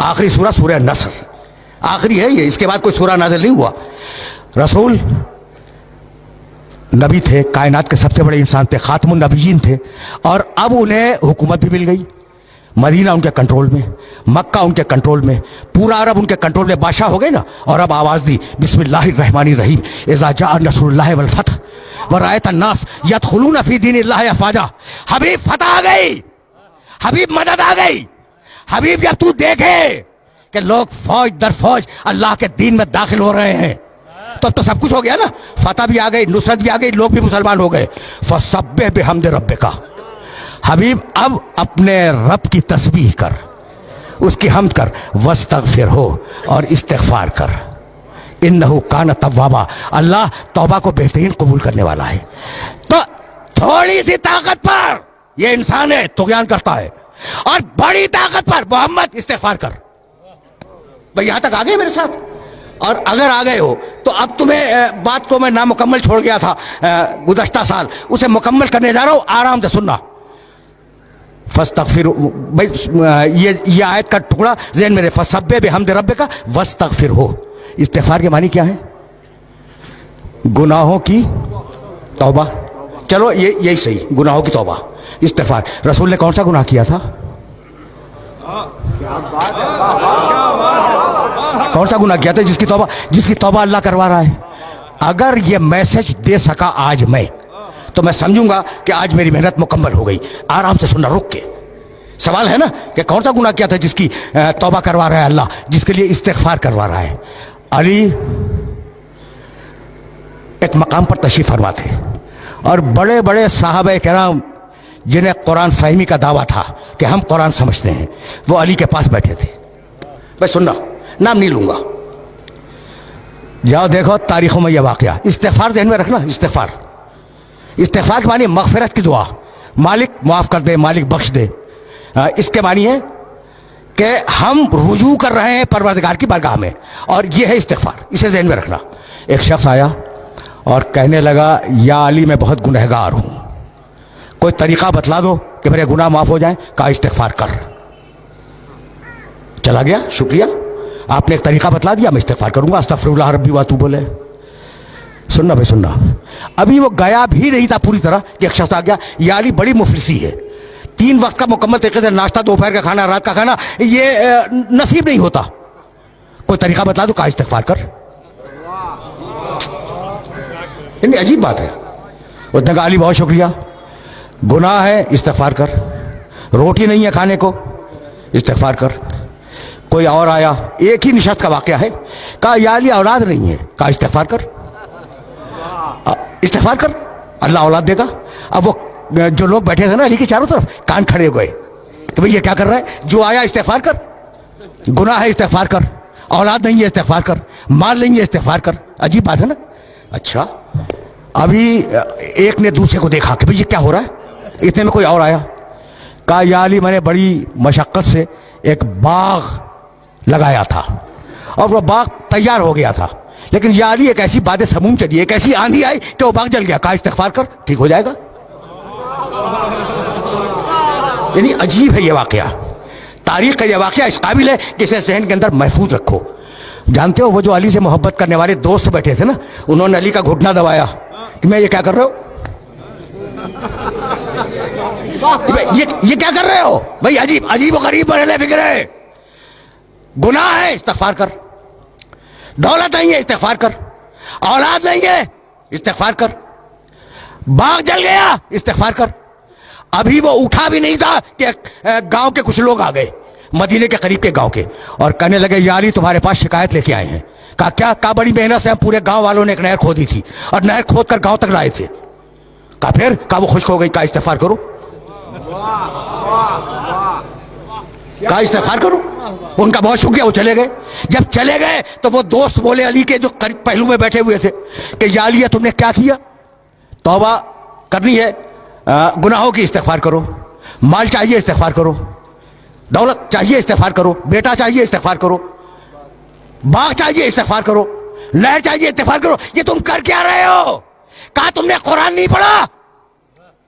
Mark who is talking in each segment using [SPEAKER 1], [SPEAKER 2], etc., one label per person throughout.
[SPEAKER 1] آخری سورہ سورہ نصر آخری ہے یہ، اس کے بعد کوئی سورہ نازل نہیں ہوا. رسول نبی تھے، کائنات کے سب سے بڑے انسان تھے، خاتم النبیین تھے، اور اب انہیں حکومت بھی مل گئی. مدینہ ان کے کنٹرول میں، مکہ ان کے کنٹرول میں، پورا عرب ان کے کنٹرول میں، بادشاہ ہو گئے نا. اور اب آواز دی بسم اللہ الرحمن الرحیم اذا جاء نصر اللہ والفتح ورأیت الناس یدخلون فی دین اللہ افواجا. حبیب فتح آ گئی، حبیب مدد آ گئی. حبیب جب تو دیکھے کہ لوگ فوج در فوج اللہ کے دین میں داخل ہو رہے ہیں تو اب تو سب کچھ ہو گیا نا. فتح بھی آ گئی، نصرت بھی آ گئی، لوگ بھی مسلمان ہو گئے. فسبح بحمد ربک. حبیب اب اپنے رب کی تسبیح کر، اس کی حمد کر، واستغفرہ اور استغفار کر. انہ کان توابا. اللہ توبہ کو بہترین قبول کرنے والا ہے. تو تھوڑی سی طاقت پر یہ انسان ہے طغیان کرتا ہے، اور بڑی طاقت پر محمد استغفار کر. بھئی یہاں تک آ گئے میرے ساتھ؟ اور اگر آ گئے ہو تو اب تمہیں بات کو میں نامکمل چھوڑ گیا تھا گزشتہ سال، اسے مکمل کرنے جا رہا ہوں، آرام سے سننا. فاستغفر. بھئی یہ آیت کا ٹکڑا ذہن میں رہے. فسبح بحمد ربک واستغفرہ. استغفار کے معنی کیا ہے؟ گناہوں کی توبہ. چلو یہی صحیح، گناہوں کی توبہ، استغفار. رسول نے کون سا گناہ کیا تھا؟ کون سا گناہ کیا تھا جس کی توبہ اللہ کروا رہا ہے؟ اگر یہ میسج دے سکا آج میں تو میں سمجھوں گا کہ آج میری محنت مکمل ہو گئی. آرام سے سننا، رک کے. سوال ہے نا کہ کون سا گناہ کیا تھا جس کی توبہ کروا رہا ہے اللہ، جس کے لیے استغفار کروا رہا ہے؟ علی ایک مقام پر تشریف فرما تھے، اور بڑے بڑے صحابہ کرام جنہیں قرآن فہمی کا دعویٰ تھا کہ ہم قرآن سمجھتے ہیں، وہ علی کے پاس بیٹھے تھے. بھائی سننا، نام نہیں لوں گا، جاؤ دیکھو تاریخوں میں یہ واقعہ. استغفار ذہن میں رکھنا. استغفار کے معنی مغفرت کی دعا، مالک معاف کر دے، مالک بخش دے. اس کے معنی ہے کہ ہم رجوع کر رہے ہیں پروردگار کی بارگاہ میں، اور یہ ہے استغفار. اسے ذہن میں رکھنا. ایک شخص آیا اور کہنے لگا یا علی میں بہت گنہگار ہوں، کوئی طریقہ بتلا دو کہ میرے گناہ معاف ہو جائیں. کہا استغفار کر. چلا گیا، شکریہ آپ نے ایک طریقہ بتلا دیا، میں استغفار کروں گا، استغفر اللہ ربی واتوب الیہ. سننا بھائی سننا. ابھی وہ گیا بھی نہیں تھا پوری طرح کہ ایک شخص آ گیا، یا علی بڑی مفلسی ہے، 3 وقت کا مکمل طریقے سے ناشتہ، دوپہر کا کھانا، رات کا کھانا یہ نصیب نہیں ہوتا، کوئی طریقہ بتلا دو. کہا استغفار کر. یعنی عجیب بات ہے. اس نے کہا علی بہت شکریہ، گناہ ہے استغفار کر، روٹی نہیں ہے کھانے کو استغفار کر. کوئی اور آیا، ایک ہی نشست کا واقعہ ہے. کہا یا علی اولاد نہیں ہے. کہا استغفار کر، استغفار کر، اللہ اولاد دے گا. اب وہ جو لوگ بیٹھے تھے نا علی کے چاروں طرف، کان کھڑے ہو گئے کہ بھئی یہ کیا کر رہا ہے؟ جو آیا استغفار کر، گناہ ہے استغفار کر، اولاد نہیں ہے استغفار کر، مال نہیں ہے استغفار کر. عجیب بات ہے نا. اچھا ابھی ایک نے دوسرے کو دیکھا کہ بھئی یہ کیا ہو رہا ہے. اتنے میں کوئی اور آیا. کہا یا علی میں نے بڑی مشقت سے ایک باغ لگایا تھا، اور وہ باغ تیار ہو گیا تھا، لیکن یا علی ایک ایسی باد سموم چلی، ایک ایسی آندھی آئی کہ وہ باغ جل گیا. کہا استغفار کر، ٹھیک ہو جائے گا. یعنی عجیب ہے یہ واقعہ، تاریخ کا یہ واقعہ اس قابل ہے کہ اسے ذہن کے اندر محفوظ رکھو. جانتے ہو وہ جو علی سے محبت کرنے والے دوست بیٹھے تھے نا، انہوں نے علی کا گھٹنا دبایا کہ میں یہ کیا کر رہے ہو، یہ کیا کر رہے ہو بھائی؟ عجیب و غریب مرحلے فکر ہے. گناہ ہے استغفار کر، دولت نہیں ہے استغفار کر، اولاد نہیں ہے استغفار کر، باغ جل گیا استغفار کر. ابھی وہ اٹھا بھی نہیں تھا کہ گاؤں کے کچھ لوگ آ گئے، مدینے کے قریب کے گاؤں کے، اور کہنے لگے یا علی تمہارے پاس شکایت لے کے آئے ہیں. کہا کیا؟ کہا بڑی محنت سے ہم پورے گاؤں والوں نے ایک نہر کھودی تھی، اور نہر کھود کر گاؤں تک لائے تھے. کہا پھر؟ کہا وہ خشک ہو گئی. کہا استغفار کرو. کہا استغفار کرو. ان کا بہت شکریہ، وہ چلے گئے. جب چلے گئے تو وہ دوست بولے علی کے جو قریب پہلو میں بیٹھے ہوئے تھے کہ یا علی تم نے کیا کیا؟ توبہ کرنی ہے، گناہوں کی استغفار کرو، مال چاہیے استغفار کرو، دولت چاہیے استغفار کرو، بیٹا چاہیے استغفار کرو، باغ چاہیے استغفار کرو، نہر چاہیے استغفار کرو. یہ تم کر کیا رہے ہو؟ کہا تم نے قرآن نہیں پڑھا.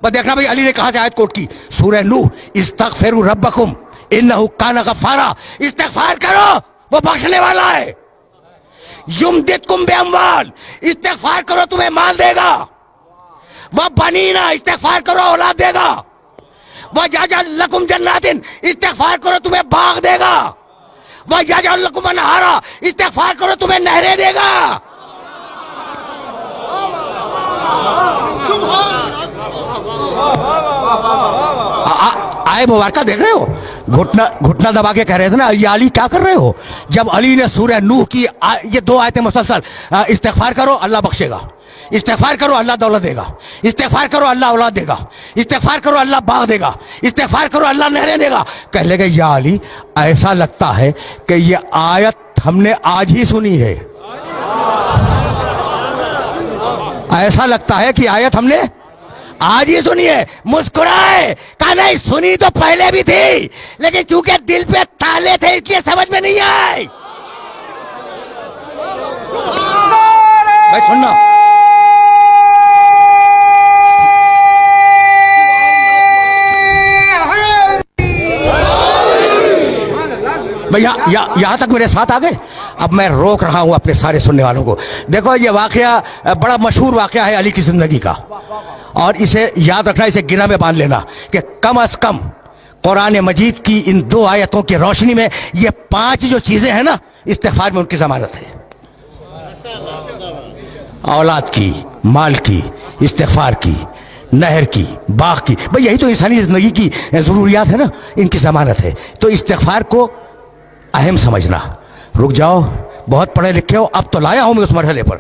[SPEAKER 1] بس دیکھنا بھائی علی نے کہاں سے آیت کوٹ کی؟ سورہ نوح، استغفروا ربکم इन्नहु काना गफ्फारा, इस्तिगफार करो वो बख्शने वाला है। युमदिदकुम बिअम्वाल, इस्तिगफार करो तुम्हें माल देगा। वह बनीना, इस्तिगफार करो औलाद देगा। वह यजअल लकुम जन्नातिन, इस्तिगफार करो तुम्हें बाग देगा। वह यजअल लकुम अनहारा, इस्तिगफार करो तुम्हें नहरें देगा। आए मुबारका देख रहे हो, घुटना दबा के कह रहे थे ना, ये अली क्या कर रहे हो? जब अली ने सूरह नूह की ये 2 आयतें मुसलसल, इस्तिगफार करो अल्लाह बख्शेगा, इस्तिगफार करो अल्लाह दौलत देगा, इस्तिगफार करो अल्लाह औलाद देगा, इस्तिगफार करो अल्लाह बाग देगा, इस्तिगफार करो अल्लाह नहरें देगा। कह लगे या अली, ऐसा लगता है कि ये आयत हमने आज ही सुनी है, ऐसा लगता है कि आयत हमने आज ही सुनी है। मुस्कुराए, कहा नहीं सुनी तो पहले भी थी, लेकिन चूंकि दिल पे ताले थे इसलिए समझ में नहीं आई। भाई सुनना, भैया यहां तक मेरे साथ आ गए। अब मैं रोक रहा हूं अपने सारे सुनने वालों को। देखो ये वाकया बड़ा मशहूर वाकया है अली की जिंदगी का, और इसे याद रखना, इसे गिरा में बांध लेना कि कम अज कम कुरान मजीद की इन 2 आयतों की रोशनी में ये 5 जो चीजें हैं ना, इस्तिगफार में उनकी जमानत है। औलाद की, माल की, इस्तिगफार की, नहर की, बाग की, भाई यही तो इंसानी जिंदगी की जरूरियात है ना, इनकी जमानत है। तो इस्तिगफार को अहम समझना। रुक जाओ, बहुत पढ़े लिखे हो, अब तो लाया हूं मैं उस मरहले पर।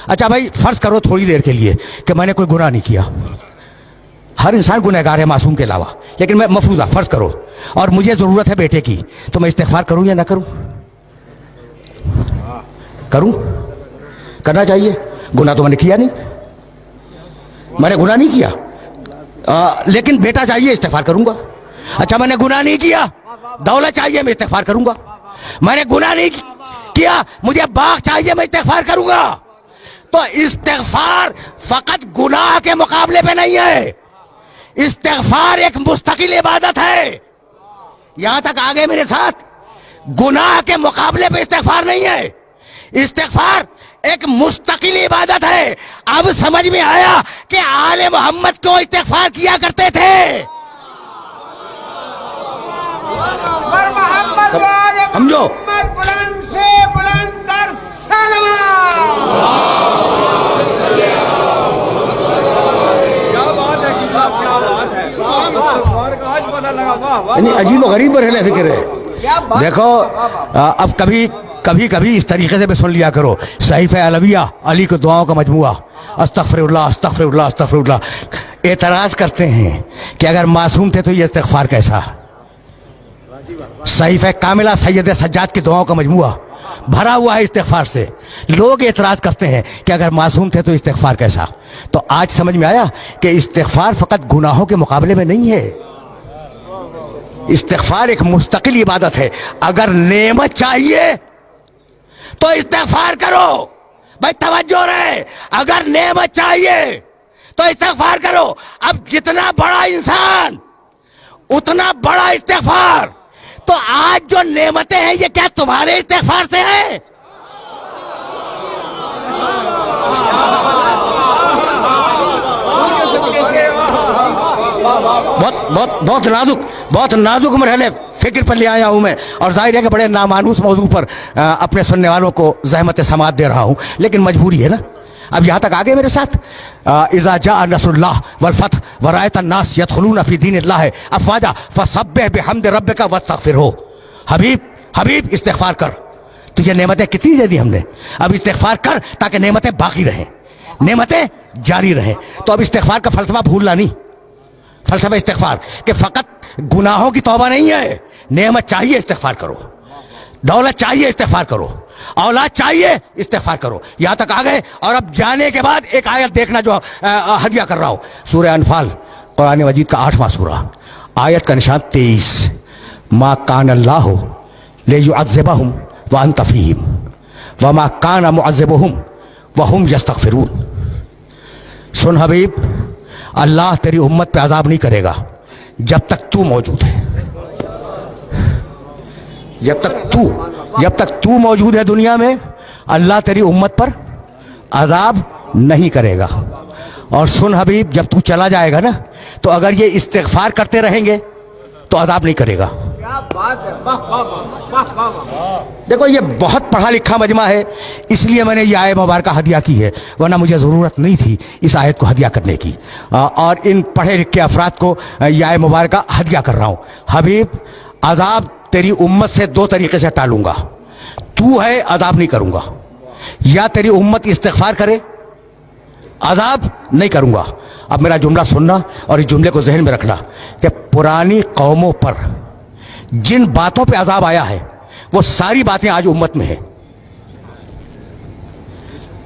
[SPEAKER 1] अच्छा भाई, फर्ज करो थोड़ी देर के लिए कि मैंने कोई गुनाह नहीं किया। हर इंसान गुनहगार है मासूम के अलावा, लेकिन मैं मफरूजा फर्ज करो और मुझे जरूरत है बेटे की, तो मैं इस्तिगफार करूं या ना करूं? करूं? करना चाहिए। गुनाह तो मैंने किया नहीं, मैंने गुनाह नहीं किया, लेकिन बेटा चाहिए, इस्तिगफार करूंगा। अच्छा मैंने गुनाह नहीं किया, दौलत चाहिए, मैं इस्तिगफार करूंगा। मैंने गुनाह नहीं किया, मुझे बाग चाहिए, मैं इस्तिगफार करूंगा। तो इस्तिगफार फकत गुनाह के मुकाबले पे नहीं है, इस्तिगफार एक मुस्तकिल इबादत है। यहां तक आ गए मेरे साथ? गुनाह के मुकाबले पे इस्तिगफार नहीं है, इस्तिगफार एक मुस्तकिल इबादत है। अब समझ में आया कि आले मोहम्मद क्यों इस्तिगफार किया करते थे। समझो,
[SPEAKER 2] बुलंद से बुलंद तर सलवात। क्या बात है कि क्या बात है, आज पता लगा। वाह वाह,
[SPEAKER 1] अजीब व गरीब रहने फिक्र है। देखो अब कभी इस तरीके से भी सुन लिया करो, सहीफ़े अलविया, अली को दुआओं का मजमुआ, अस्तगफिरुल्लाह अस्तगफिरुल्लाह अस्तगफिरुल्लाह। एतराज करते हैं कि अगर मासूम थे तो ये इस्तिगफार कैसा? सहीफ़े कामिला सैयद सज्जाद की दुआओं का मजमुआ भरा हुआ है इस्तिगफार से। लोग एतराज करते हैं कि अगर मासूम थे तो इस्तिगफार कैसा? तो आज समझ में आया कि इस्तिगफार फकत गुनाहों के मुकाबले में नहीं है, इस्तिगफार एक मुस्तकिल इबादत है। अगर नेमत चाहिए तो इस्तिगफार करो, भाई तवज्जो रहे, अगर नेमत चाहिए तो इस्तिगफार करो। अब जितना बड़ा इंसान उतना बड़ा इस्तिगफार। तो आज जो नेमतें हैं ये क्या तुम्हारे इस्तिगफार से है? बहुत नाजुक मरहले फिक्र पर ले आया हूं मैं, और जाहिर है कि बड़े नामानूस मौजू पर अपने सुनने वालों को ज़हमत समात दे रहा हूं, लेकिन मजबूरी है ना। अब यहां तक आ गए मेरे साथ। इज़ा जाअ नस्रुल्लाह वल फतह व रअयत अन्नास यदखुलूना फी दीनिल्लाहि अफ़वाजा फसब्बिह बिहम्दि रब्बिका वस्तगफिरहू। हबीब इस्तिगफार कर, तुझे नेमतें कितनी दे दी हमने, अब इस्तिगफार कर ताकि नेमतें बाकी रहें, नेमतें जारी रहें। तो अब इस्तिगफार का फलसफा भूलना नहीं, फलसफा इस्तिगफार कि फकत गुनाहों की तौबा नहीं है, नेमत चाहिए इस्तिगफार करो, दौलत चाहिए इस्तिगफार करो, औलाद चाहिए इस्तिगफार करो। यहां तक आ गए। और अब जाने के बाद एक आयत देखना जो हदिया कर रहा हूं, सूरह अनफाल कुरान मजीद का 8वां सूरा, आयत का निशान 23। मा कान अल्लाह लियुअज़्ज़िबहुम व अंत फ़ीहिम व मा कान मुअज़्ज़िबुहुम व हुम यस्तगफिरून। सुन हबीब, अल्लाह तेरी उम्मत पे अज़ाब नहीं करेगा जब तक तू मौजूद है। जब तक तू मौजूद है दुनिया में, अल्लाह तेरी उम्मत पर अजाब नहीं करेगा। और सुन हबीब, जब तू चला जाएगा ना, तो अगर ये इस्तिग़फ़ार करते रहेंगे तो अजाब नहीं करेगा।
[SPEAKER 2] क्या बात है, वाह वाह वाह वाह वाह।
[SPEAKER 1] देखो, ये बहुत पढ़ा लिखा मजमा है, इसलिए मैंने ये आयत मुबारक हदिया की है, वरना मुझे ज़रूरत नहीं थी इस आयत को हदिया करने की। और इन पढ़े लिखे अफराद को ये आयत मुबारक हदिया कर रहा हूँ। हबीब, अजाब तेरी उम्मत से दो तरीके से टालूंगा। तू है, अजाब नहीं करूंगा। या तेरी उम्मत इस्तिग़फ़ार करे, अजाब नहीं करूंगा। अब मेरा जुमला सुनना और इस जुमले को ज़हन में रखना कि पुरानी कौमों पर जिन बातों पे अजाब आया है, वो सारी बातें आज उम्मत में हैं।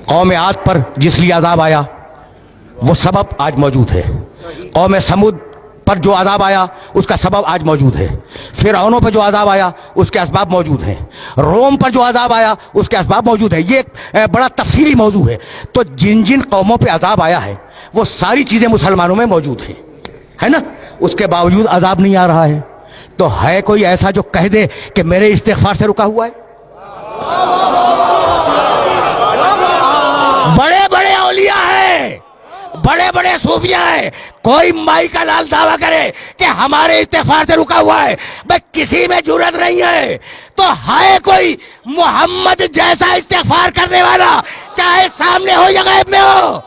[SPEAKER 1] कौम आद पर जिस लिए अजाब आया, वो सबब आज मौजूद है। कौम समूद पर जो अजाब आया, उसका सबब आज मौजूद है। फिरौनों पर जो अजाब आया, उसके असबाब मौजूद हैं। रोम पर जो अजाब आया, उसके असबाब मौजूद है। ये एक बड़ा तफसीली मौजू है। तो जिन जिन कौमों पे अजाब आया है, वो सारी चीज़ें मुसलमानों में मौजूद हैं, है ना। उसके बावजूद अजाब नहीं आ रहा है। तो है कोई ऐसा जो कह दे कि मेरे इस्तिग़फ़ार से रुका हुआ है? बड़े बड़े औलिया हैं, बड़े बड़े सूफिया हैं, कोई माई का लाल दावा करे कि हमारे इस्तिग़फ़ार से रुका हुआ है, भाई किसी में जुर्रत नहीं है। तो है कोई मोहम्मद जैसा इस्तिग़फ़ार करने वाला, चाहे सामने हो या गैब में हो?